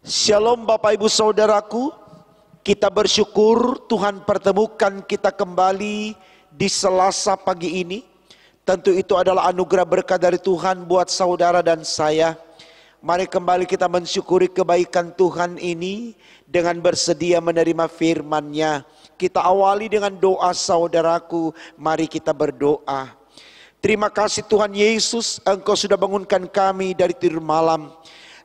Shalom Bapak Ibu Saudaraku, kita bersyukur Tuhan pertemukan kita kembali di Selasa pagi ini. Tentu itu adalah anugerah berkat dari Tuhan buat saudara dan saya. Mari kembali kita mensyukuri kebaikan Tuhan ini dengan bersedia menerima firman-Nya. Kita awali dengan doa saudaraku, mari kita berdoa. Terima kasih Tuhan Yesus, Engkau sudah bangunkan kami dari tidur malam.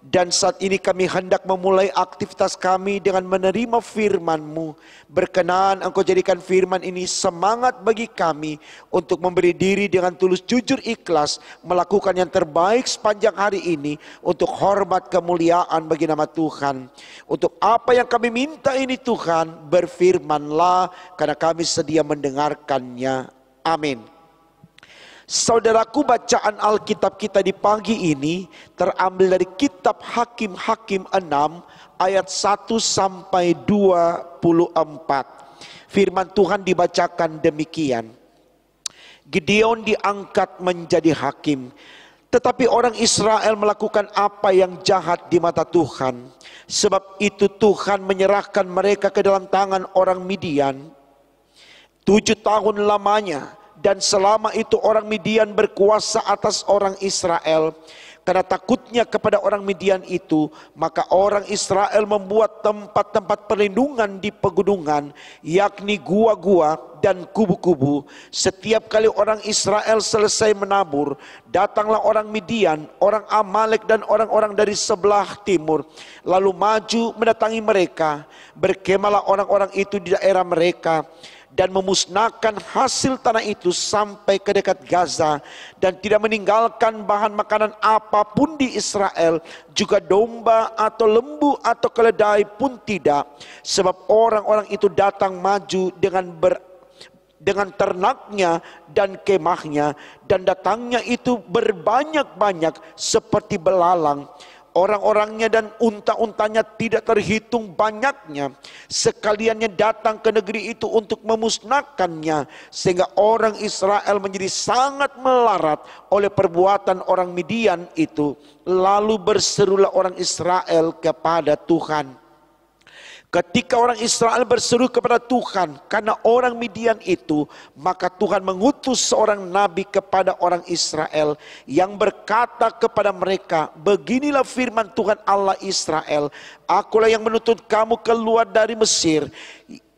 Dan saat ini kami hendak memulai aktivitas kami dengan menerima firman-Mu. Berkenan Engkau jadikan firman ini semangat bagi kami untuk memberi diri dengan tulus jujur ikhlas, melakukan yang terbaik sepanjang hari ini untuk hormat kemuliaan bagi nama Tuhan. Untuk apa yang kami minta ini Tuhan, berfirmanlah karena kami sedia mendengarkannya. Amin. Saudaraku, bacaan Alkitab kita di pagi ini terambil dari kitab Hakim-Hakim 6 ayat 1 sampai 24. Firman Tuhan dibacakan demikian. Gideon diangkat menjadi hakim, tetapi orang Israel melakukan apa yang jahat di mata Tuhan. Sebab itu Tuhan menyerahkan mereka ke dalam tangan orang Midian 7 tahun lamanya. Dan selama itu orang Midian berkuasa atas orang Israel. Karena takutnya kepada orang Midian itu, maka orang Israel membuat tempat-tempat perlindungan di pegunungan, yakni gua-gua dan kubu-kubu. Setiap kali orang Israel selesai menabur, datanglah orang Midian, orang Amalek dan orang-orang dari sebelah timur, lalu maju mendatangi mereka. Berkemalah orang-orang itu di daerah mereka dan memusnahkan hasil tanah itu sampai ke dekat Gaza, dan tidak meninggalkan bahan makanan apapun di Israel, juga domba atau lembu atau keledai pun tidak, sebab orang-orang itu datang maju dengan ternaknya dan kemahnya, dan datangnya itu berbanyak-banyak seperti belalang. Orang-orangnya dan unta-untanya tidak terhitung banyaknya. Sekaliannya datang ke negeri itu untuk memusnahkannya. Sehingga orang Israel menjadi sangat melarat oleh perbuatan orang Midian itu. Lalu berserulah orang Israel kepada Tuhan. Ketika orang Israel berseru kepada Tuhan karena orang Midian itu, maka Tuhan mengutus seorang nabi kepada orang Israel yang berkata kepada mereka, beginilah firman Tuhan Allah Israel, akulah yang menuntut kamu keluar dari Mesir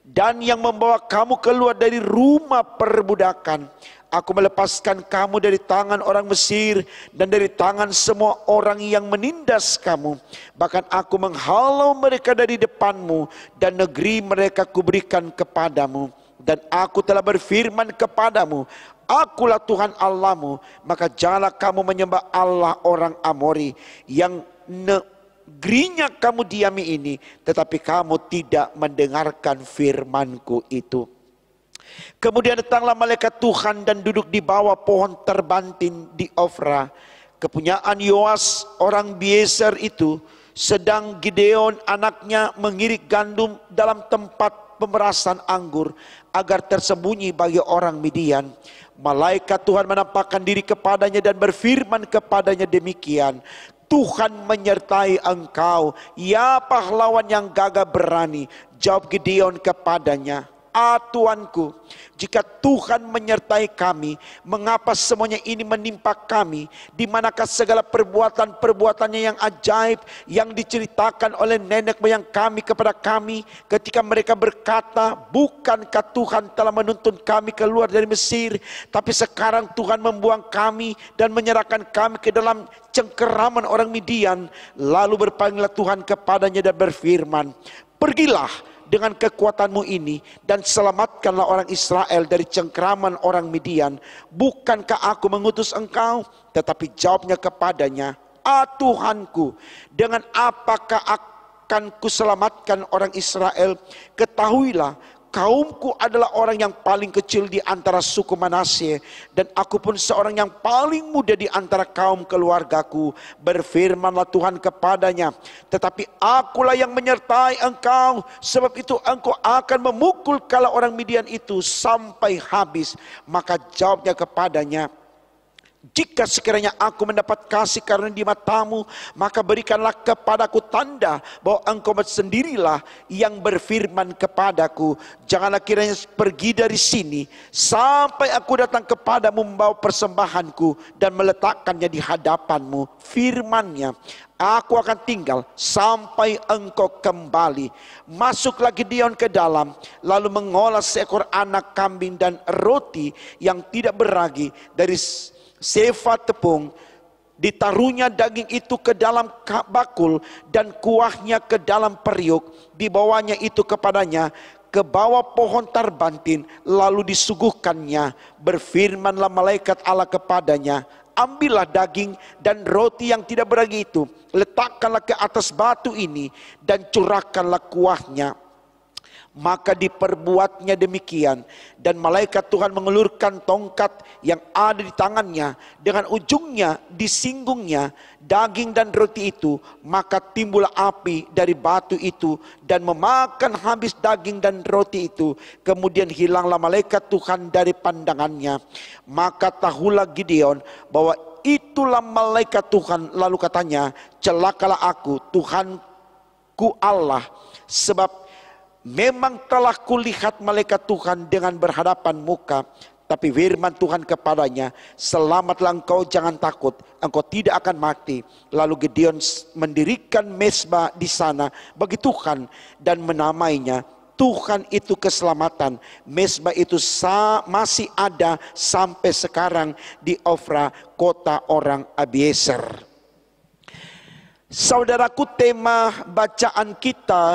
dan yang membawa kamu keluar dari rumah perbudakan. Aku melepaskan kamu dari tangan orang Mesir dan dari tangan semua orang yang menindas kamu. Bahkan aku menghalau mereka dari depanmu dan negeri mereka kuberikan kepadamu. Dan aku telah berfirman kepadamu, akulah Tuhan Allahmu, maka janganlah kamu menyembah Allah orang Amori yang negerinya kamu diami ini, tetapi kamu tidak mendengarkan firmanku itu. Kemudian datanglah malaikat Tuhan dan duduk di bawah pohon terbantin di Ofra, kepunyaan Yoas orang Biezer itu. Sedang Gideon anaknya mengirik gandum dalam tempat pemerasan anggur agar tersembunyi bagi orang Midian. Malaikat Tuhan menampakkan diri kepadanya dan berfirman kepadanya demikian, Tuhan menyertai engkau, ya pahlawan yang gagah berani. Jawab Gideon kepadanya, Tuanku, jika Tuhan menyertai kami, mengapa semuanya ini menimpa kami? Di manakah segala perbuatan-perbuatannya yang ajaib yang diceritakan oleh nenek moyang kami kepada kami ketika mereka berkata, bukankah Tuhan telah menuntun kami keluar dari Mesir? Tapi sekarang Tuhan membuang kami dan menyerahkan kami ke dalam cengkeraman orang Midian. Lalu berpalinglah Tuhan kepadanya dan berfirman, pergilah dengan kekuatanmu ini dan selamatkanlah orang Israel dari cengkeraman orang Midian. Bukankah aku mengutus engkau? Tetapi jawabnya kepadanya, Tuhanku, dengan apakah akan kuselamatkan orang Israel? Ketahuilah, kaumku adalah orang yang paling kecil di antara suku Manasye, dan aku pun seorang yang paling muda di antara kaum keluargaku. Berfirmanlah Tuhan kepadanya, tetapi akulah yang menyertai engkau, sebab itu engkau akan memukul kala orang Midian itu sampai habis. Maka jawabnya kepadanya, Jika sekiranya aku mendapat kasih karena di matamu, maka berikanlah kepadaku tanda bahwa engkau sendirilah yang berfirman kepadaku. Janganlah kiranya pergi dari sini sampai aku datang kepadamu membawa persembahanku dan meletakkannya di hadapanmu. Firman-Nya, aku akan tinggal sampai engkau kembali. Masuklah Gideon ke dalam, lalu mengolah seekor anak kambing dan roti yang tidak beragi dari sefa tepung, ditaruhnya daging itu ke dalam bakul dan kuahnya ke dalam periuk, dibawanya itu kepadanya ke bawah pohon tarbantin, lalu disuguhkannya. Berfirmanlah malaikat Allah kepadanya, ambillah daging dan roti yang tidak beragi itu, letakkanlah ke atas batu ini dan curahkanlah kuahnya. Maka diperbuatnya demikian, dan malaikat Tuhan mengelurkan tongkat yang ada di tangannya, dengan ujungnya disinggungnya daging dan roti itu, maka timbul api dari batu itu dan memakan habis daging dan roti itu. Kemudian hilanglah malaikat Tuhan dari pandangannya. Maka tahulah Gideon bahwa itulah malaikat Tuhan. Lalu katanya, celakalah aku Tuhanku Allah, sebab memang telah kulihat malaikat Tuhan dengan berhadapan muka. Tapi firman Tuhan kepadanya, selamatlah engkau, jangan takut, engkau tidak akan mati. Lalu Gideon mendirikan mezbah di sana bagi Tuhan dan menamainya Tuhan itu keselamatan. Mezbah itu masih ada sampai sekarang di Ofra, kota orang Abiezer. Saudaraku, tema bacaan kita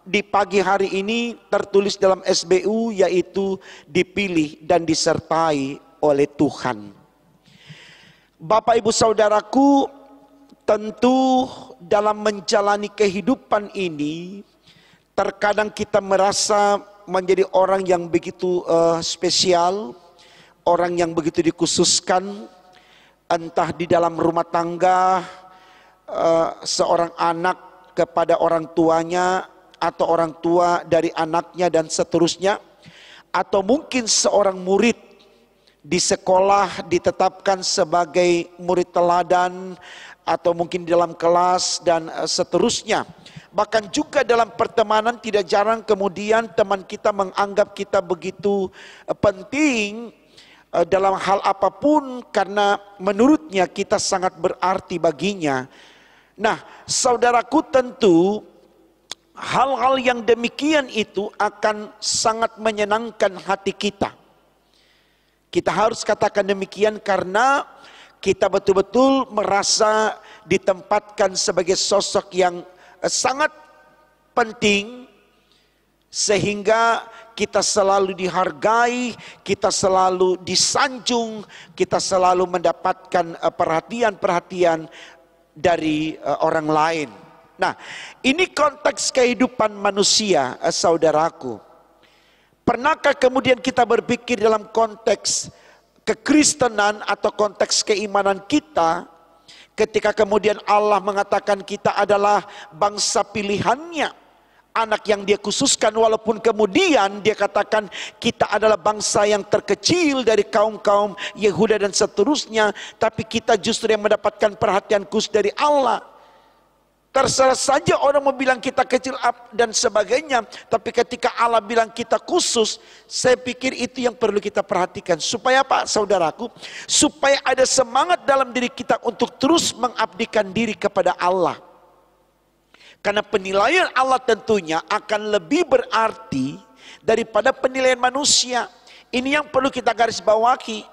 di pagi hari ini tertulis dalam SBU, yaitu dipilih dan disertai oleh Tuhan. Bapak Ibu Saudaraku, tentu dalam menjalani kehidupan ini terkadang kita merasa menjadi orang yang begitu spesial, orang yang begitu dikhususkan, entah di dalam rumah tangga, seorang anak kepada orang tuanya, atau orang tua dari anaknya dan seterusnya, atau mungkin seorang murid di sekolah ditetapkan sebagai murid teladan, atau mungkin di dalam kelas dan seterusnya. Bahkan juga dalam pertemanan tidak jarang kemudian teman kita menganggap kita begitu penting dalam hal apapun karena menurutnya kita sangat berarti baginya. Nah, saudaraku, tentu hal-hal yang demikian itu akan sangat menyenangkan hati kita. Kita harus katakan demikian karena kita betul-betul merasa ditempatkan sebagai sosok yang sangat penting, sehingga kita selalu dihargai, kita selalu disanjung, kita selalu mendapatkan perhatian-perhatian dari orang lain. Nah, ini konteks kehidupan manusia, saudaraku. Pernahkah kemudian kita berpikir dalam konteks kekristenan atau konteks keimanan kita, ketika kemudian Allah mengatakan kita adalah bangsa pilihannya, anak yang dia khususkan, walaupun kemudian dia katakan kita adalah bangsa yang terkecil dari kaum-kaum Yehuda dan seterusnya, tapi kita justru yang mendapatkan perhatian khusus dari Allah. Terserah saja orang mau bilang kita kecil dan sebagainya, tapi ketika Allah bilang kita khusus, saya pikir itu yang perlu kita perhatikan. Supaya apa, saudaraku? Supaya ada semangat dalam diri kita untuk terus mengabdikan diri kepada Allah. Karena penilaian Allah tentunya akan lebih berarti daripada penilaian manusia. Ini yang perlu kita garis bawahi.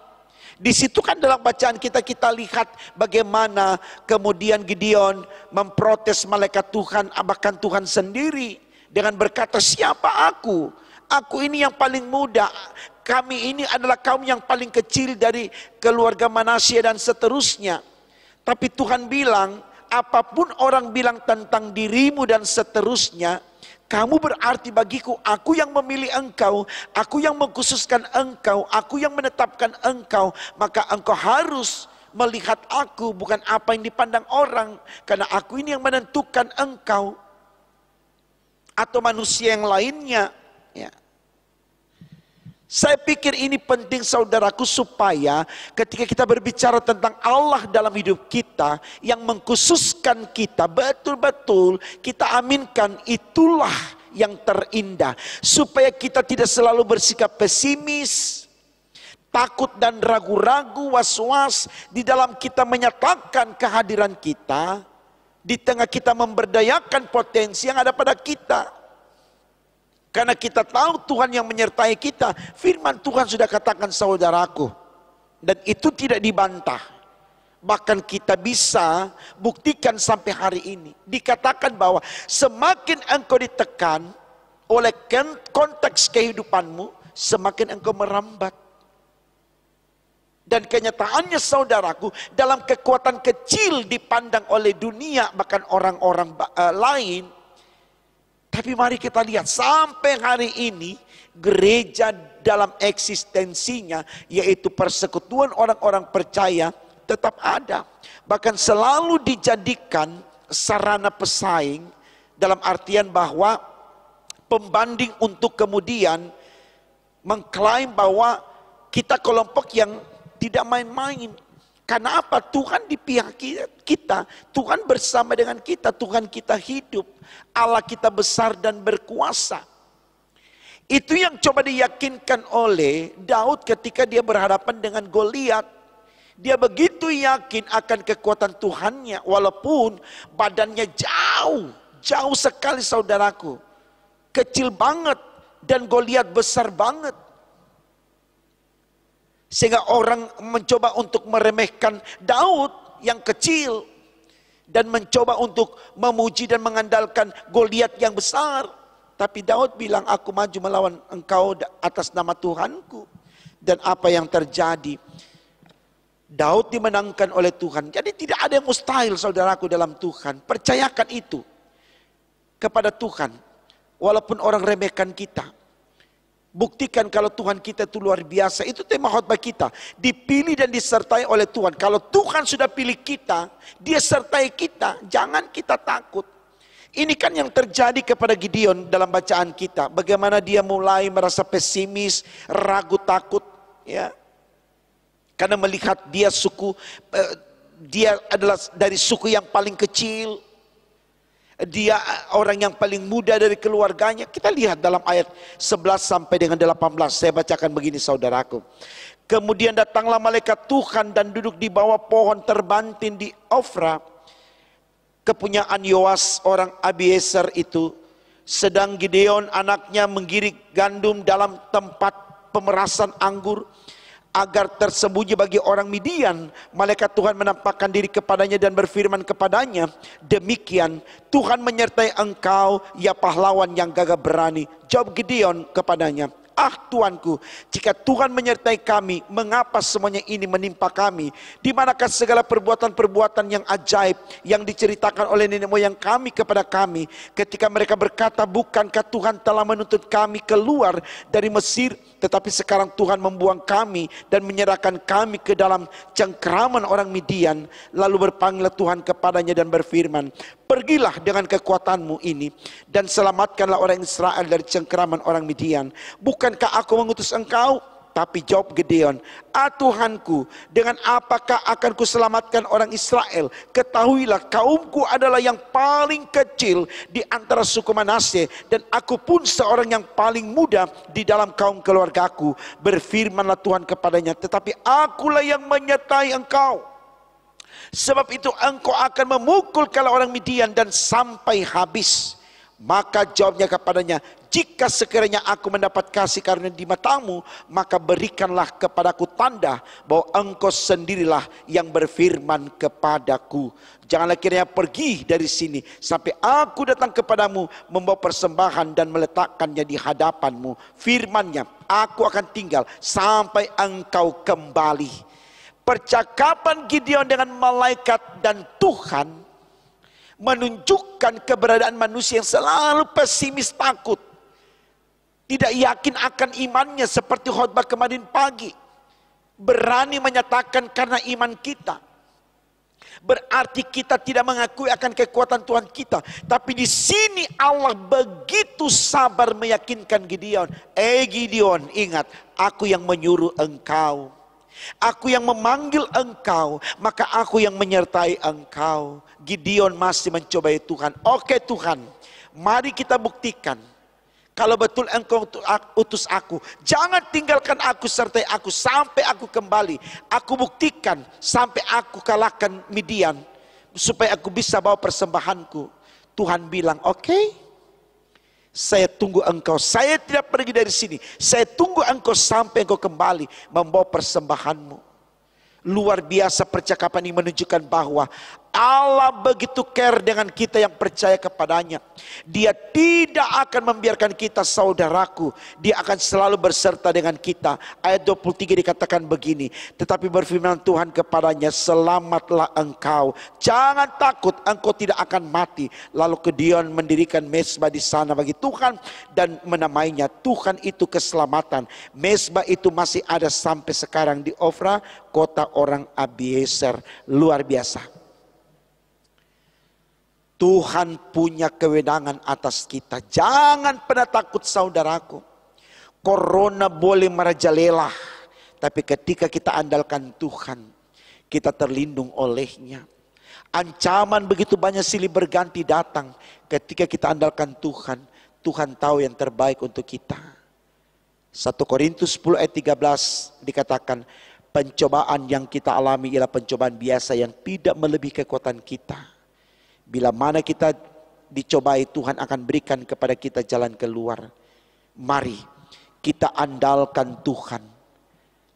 Di situ kan dalam bacaan kita lihat bagaimana kemudian Gideon memprotes malaikat Tuhan, bahkan Tuhan sendiri dengan berkata, siapa aku? Aku ini yang paling muda. Kami ini adalah kaum yang paling kecil dari keluarga Manasye dan seterusnya. Tapi Tuhan bilang, apapun orang bilang tentang dirimu dan seterusnya, kamu berarti bagiku. Aku yang memilih engkau, aku yang mengkhususkan engkau, aku yang menetapkan engkau. Maka engkau harus melihat aku, bukan apa yang dipandang orang. Karena aku ini yang menentukan engkau atau manusia yang lainnya, ya. Saya pikir ini penting saudaraku, supaya ketika kita berbicara tentang Allah dalam hidup kita, yang mengkhususkan kita, betul-betul kita aminkan itulah yang terindah. Supaya kita tidak selalu bersikap pesimis, takut dan ragu-ragu, was-was di dalam kita menyatakan kehadiran kita, di tengah kita memberdayakan potensi yang ada pada kita. Karena kita tahu Tuhan yang menyertai kita. Firman Tuhan sudah katakan saudaraku. Dan itu tidak dibantah. Bahkan kita bisa buktikan sampai hari ini. Dikatakan bahwa semakin engkau ditekan oleh konteks kehidupanmu, semakin engkau merambat. Dan kenyataannya saudaraku, dalam kekuatan kecil dipandang oleh dunia, bahkan orang-orang lain. Tapi mari kita lihat sampai hari ini gereja dalam eksistensinya, yaitu persekutuan orang-orang percaya, tetap ada. Bahkan selalu dijadikan sarana pesaing, dalam artian bahwa pembanding untuk kemudian mengklaim bahwa kita kelompok yang tidak main-main. Karena apa? Tuhan di pihak kita, Tuhan bersama dengan kita, Tuhan kita hidup, Allah kita besar dan berkuasa. Itu yang coba diyakinkan oleh Daud ketika dia berhadapan dengan Goliat. Dia begitu yakin akan kekuatan Tuhannya, walaupun badannya jauh sekali saudaraku, kecil banget, dan Goliat besar banget. Sehingga orang mencoba untuk meremehkan Daud yang kecil, dan mencoba untuk memuji dan mengandalkan Goliat yang besar. Tapi Daud bilang, aku maju melawan engkau atas nama Tuhanku. Dan apa yang terjadi? Daud dimenangkan oleh Tuhan. Jadi tidak ada yang mustahil saudaraku dalam Tuhan. Percayakan itu kepada Tuhan. Walaupun orang remehkan kita. Buktikan kalau Tuhan kita itu luar biasa. Itu tema khotbah kita. Dipilih dan disertai oleh Tuhan. Kalau Tuhan sudah pilih kita, Dia sertai kita. Jangan kita takut. Ini kan yang terjadi kepada Gideon dalam bacaan kita. Bagaimana dia mulai merasa pesimis, ragu, takut. Ya. Karena melihat dia dia adalah dari suku yang paling kecil. Dia orang yang paling muda dari keluarganya. Kita lihat dalam ayat 11 sampai dengan 18. Saya bacakan begini saudaraku. Kemudian datanglah malaikat Tuhan dan duduk di bawah pohon terbantin di Ofra, kepunyaan Yoas orang Abiezer itu. Sedang Gideon anaknya menggiring gandum dalam tempat pemerasan anggur, agar tersembunyi bagi orang Midian. Malaikat Tuhan menampakkan diri kepadanya dan berfirman kepadanya, demikian Tuhan menyertai engkau, ya pahlawan yang gagah berani. Jawab Gideon kepadanya, ah Tuanku, jika Tuhan menyertai kami, mengapa semuanya ini menimpa kami? Di manakah segala perbuatan-perbuatan yang ajaib yang diceritakan oleh nenek moyang kami kepada kami, ketika mereka berkata, bukankah Tuhan telah menuntut kami keluar dari Mesir? Tetapi sekarang Tuhan membuang kami dan menyerahkan kami ke dalam cengkraman orang Midian. Lalu berpanggil Tuhan kepadanya dan berfirman, pergilah dengan kekuatanmu ini dan selamatkanlah orang Israel dari cengkraman orang Midian. Bukankah aku mengutus engkau? Tapi jawab Gideon, ah Tuhanku, dengan apakah akan kuselamatkan orang Israel? Ketahuilah, kaumku adalah yang paling kecil di antara suku Manasye, dan aku pun seorang yang paling muda di dalam kaum keluargaku. Berfirmanlah Tuhan kepadanya, tetapi akulah yang menyertai engkau. Sebab itu engkau akan memukul kala orang Midian dan sampai habis. Maka jawabnya kepadanya, jika sekiranya aku mendapat kasih karunia di matamu, maka berikanlah kepadaku tanda bahwa engkau sendirilah yang berfirman kepadaku. Janganlah kiranya pergi dari sini sampai aku datang kepadamu membawa persembahan dan meletakkannya di hadapanmu. Firman-Nya, aku akan tinggal sampai engkau kembali. Percakapan Gideon dengan malaikat dan Tuhan menunjukkan keberadaan manusia yang selalu pesimis, takut, tidak yakin akan imannya, seperti khotbah kemarin pagi. Berani menyatakan karena iman kita. Berarti kita tidak mengakui akan kekuatan Tuhan kita. Tapi di sini Allah begitu sabar meyakinkan Gideon. Gideon, ingat, aku yang menyuruh engkau. Aku yang memanggil engkau, maka aku yang menyertai engkau. Gideon masih mencobai Tuhan. Oke Tuhan, mari kita buktikan. Kalau betul engkau utus aku, jangan tinggalkan aku sertai aku sampai aku kembali. Aku buktikan sampai aku kalahkan Midian, supaya aku bisa bawa persembahanku. Tuhan bilang, oke, saya tunggu engkau. Saya tidak pergi dari sini. Saya tunggu engkau sampai engkau kembali membawa persembahanmu. Luar biasa percakapan ini menunjukkan bahwa Allah begitu care dengan kita yang percaya kepadanya. Dia tidak akan membiarkan kita, saudaraku. Dia akan selalu berserta dengan kita. Ayat 23 dikatakan begini. Tetapi berfirman Tuhan kepadanya, selamatlah engkau. Jangan takut, engkau tidak akan mati. Lalu Gideon mendirikan mezbah di sana bagi Tuhan. Dan menamainya Tuhan itu keselamatan. Mezbah itu masih ada sampai sekarang di Ofra, kota orang Abiezer. Luar biasa. Tuhan punya kewenangan atas kita. Jangan pernah takut, saudaraku. Corona boleh merajalela, tapi ketika kita andalkan Tuhan, kita terlindung olehnya. Ancaman begitu banyak silih berganti datang. Ketika kita andalkan Tuhan, Tuhan tahu yang terbaik untuk kita. 1 Korintus 10 ayat 13 dikatakan, pencobaan yang kita alami ialah pencobaan biasa yang tidak melebihi kekuatan kita. Bila mana kita dicobai, Tuhan akan berikan kepada kita jalan keluar. Mari kita andalkan Tuhan.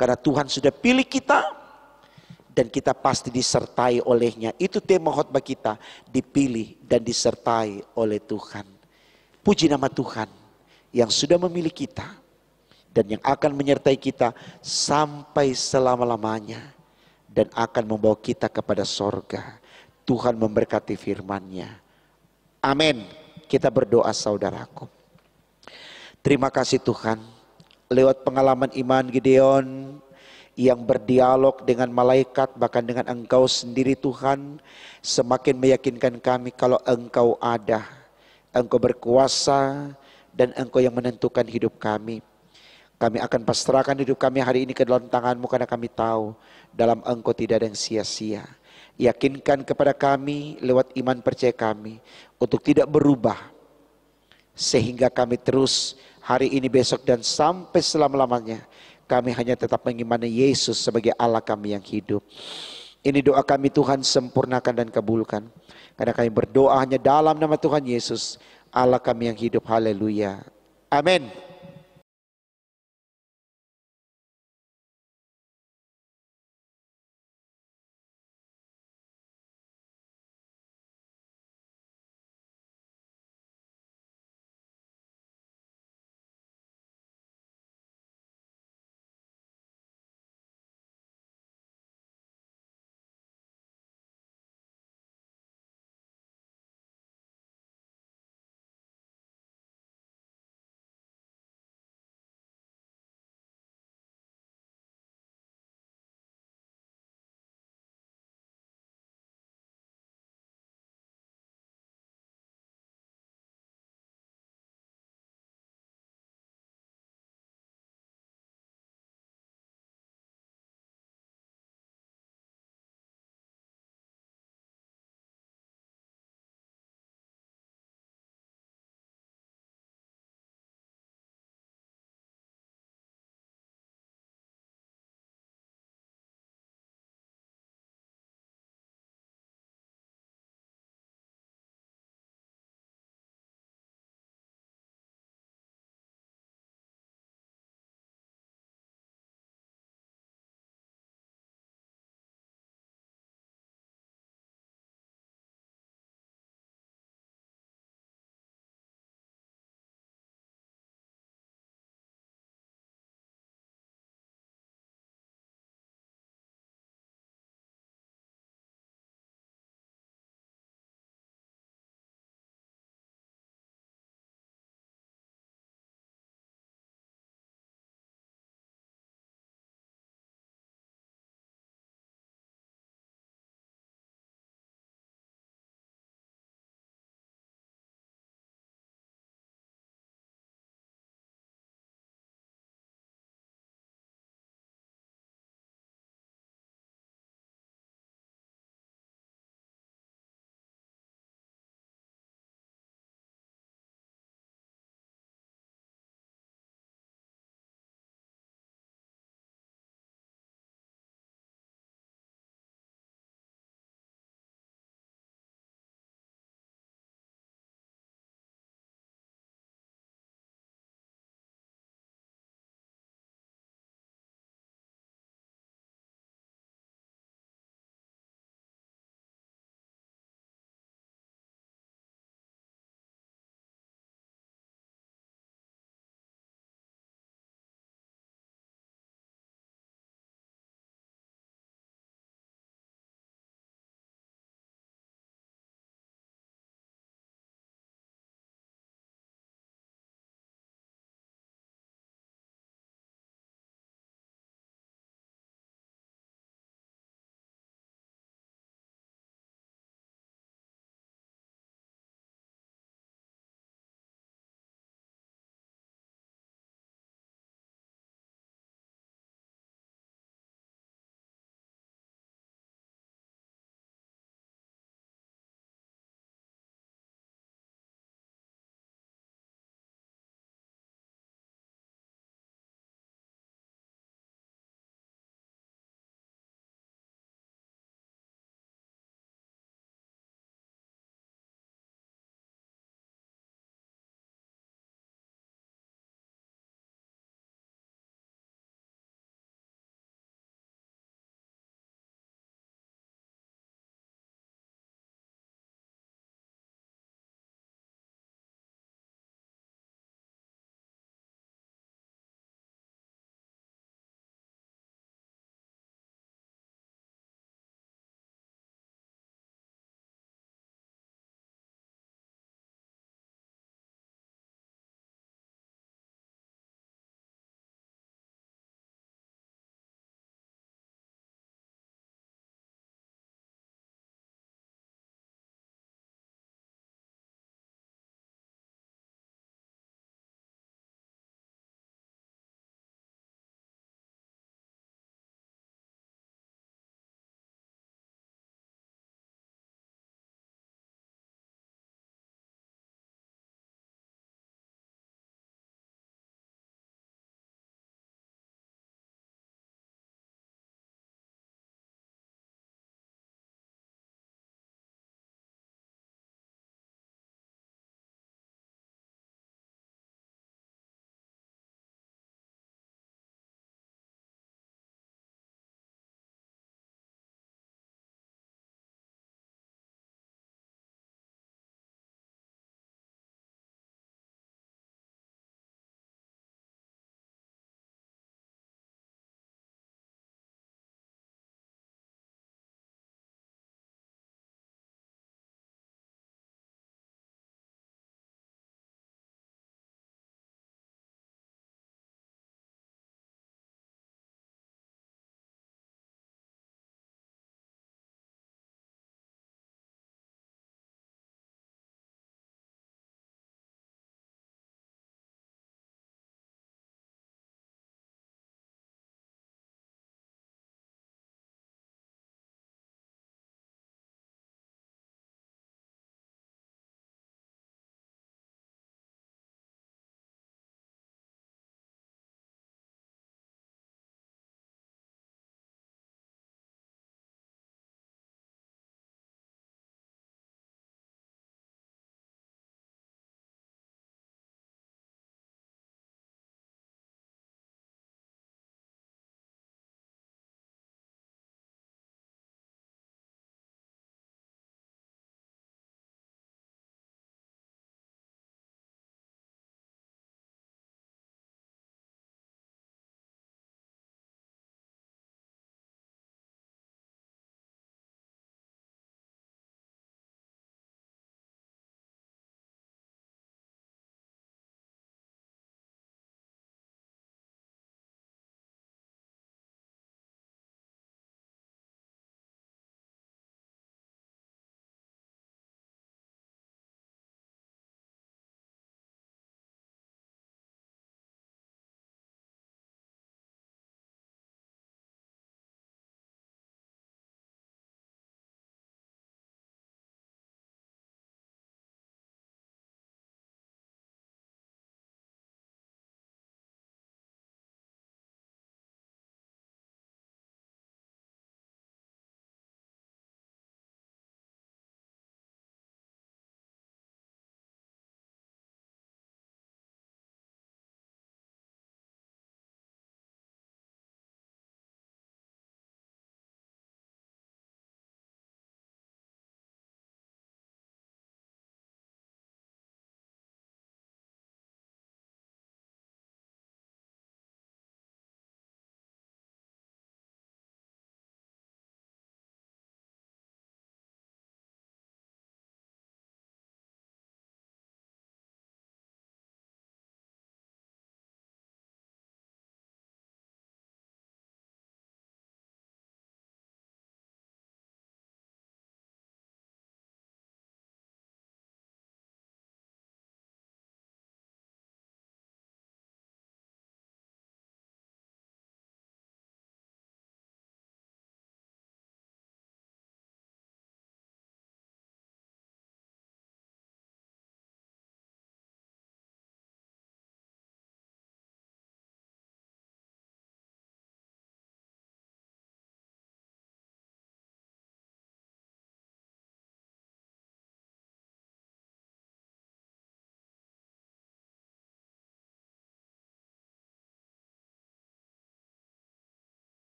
Karena Tuhan sudah pilih kita. Dan kita pasti disertai olehnya. Itu tema khotbah kita. Dipilih dan disertai oleh Tuhan. Puji nama Tuhan yang sudah memilih kita. Dan yang akan menyertai kita sampai selama-lamanya. Dan akan membawa kita kepada sorga. Tuhan memberkati firman-Nya. Amin. Kita berdoa, saudaraku. Terima kasih Tuhan. Lewat pengalaman iman Gideon yang berdialog dengan malaikat, bahkan dengan Engkau sendiri Tuhan, semakin meyakinkan kami kalau Engkau ada. Engkau berkuasa dan Engkau yang menentukan hidup kami. Kami akan pasrahkan hidup kami hari ini ke dalam tangan-Mu, karena kami tahu dalam Engkau tidak ada yang sia-sia. Yakinkan kepada kami lewat iman percaya kami untuk tidak berubah. Sehingga kami terus hari ini, besok dan sampai selama-lamanya kami hanya tetap mengimani Yesus sebagai Allah kami yang hidup. Ini doa kami Tuhan, sempurnakan dan kabulkan. Karena kami berdoa hanya dalam nama Tuhan Yesus, Allah kami yang hidup. Haleluya. Amin.